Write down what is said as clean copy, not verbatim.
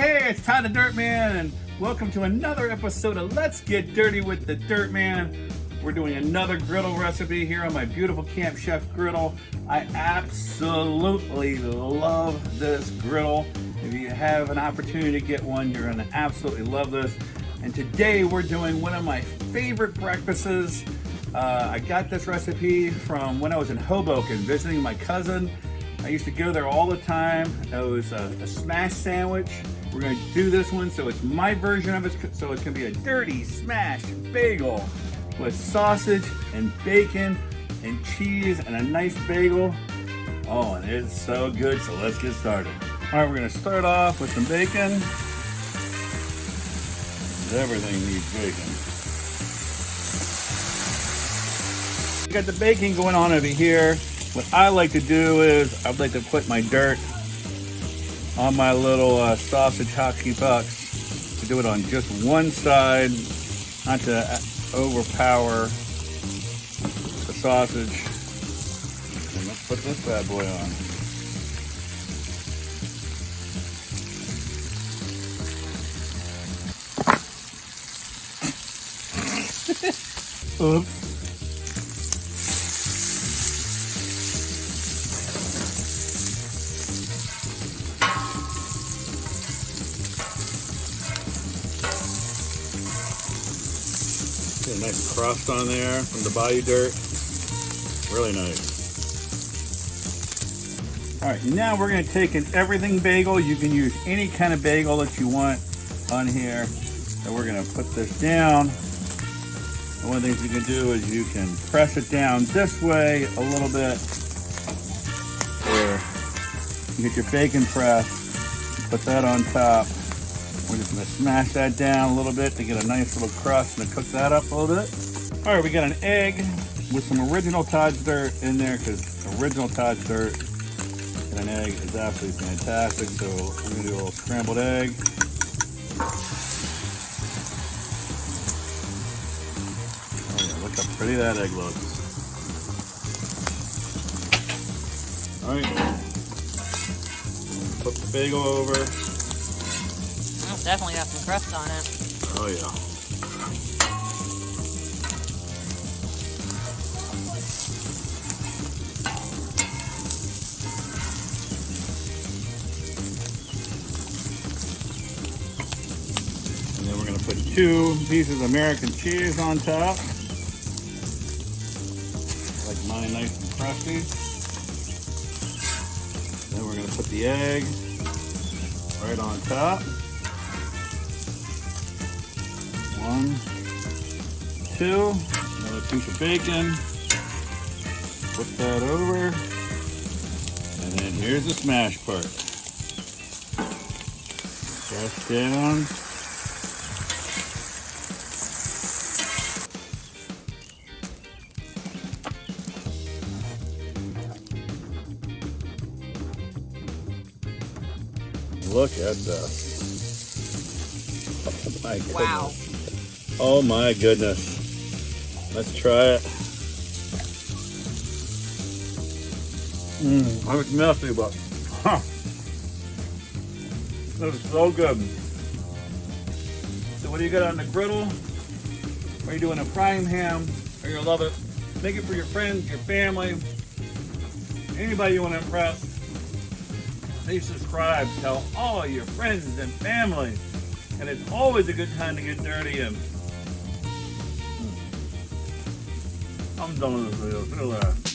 Hey, it's Todd the Dirt Man, and welcome to another episode of Let's Get Dirty with the Dirt Man. We're doing another griddle recipe here on my beautiful Camp Chef griddle. I absolutely love this griddle. If you have an opportunity to get one, you're gonna absolutely love this. And today we're doing one of my favorite breakfasts. I got this recipe from when I was in Hoboken visiting my cousin. I used to go there all the time. It was a smash sandwich. We're gonna do this one, so it's my version of it. So it's gonna be a dirty smash bagel with sausage and bacon and cheese and a nice bagel. Oh, and it's so good, so let's get started. All right, we're gonna start off with some bacon. Everything needs bacon. Got the bacon going on over here. What I like to do is I'd like to put my dirt on my little sausage hockey pucks. To do it on just one side, not to overpower the sausage. And let's put this bad boy on. Oops. Get a nice crust on there from the Bayou dirt. Really nice. All right, now we're gonna take an Everything Bagel. You can use any kind of bagel that you want on here. And we're gonna put this down. And one of the things you can do is you can press it down this way a little bit, or you get your bacon press, put that on top. We're just gonna smash that down a little bit to get a nice little crust and to cook that up a little bit. All right, we got an egg with some original Todd's dirt in there, because original Todd's dirt and an egg is absolutely fantastic. So we're gonna do a little scrambled egg. Look how pretty that egg looks. All right, flip the bagel over. It's definitely got some crust on it. Oh yeah. And then we're gonna put 2 pieces of American cheese on top. Like mine, nice and crusty. Then we're gonna put the egg right on top. 1, 2, another piece of bacon. Put that over. And then here's the smash part. Press down. Look at that. Oh my goodness. Wow. Oh my goodness. Let's try it. I was messy, but this is so good. So what do you got on the griddle? Are you doing a frying ham? You're gonna love it. Make it for your friends, your family, anybody you want to impress. Please subscribe, tell all your friends and family. And it's always a good time to get dirty. And I'm done with this video. Look at that.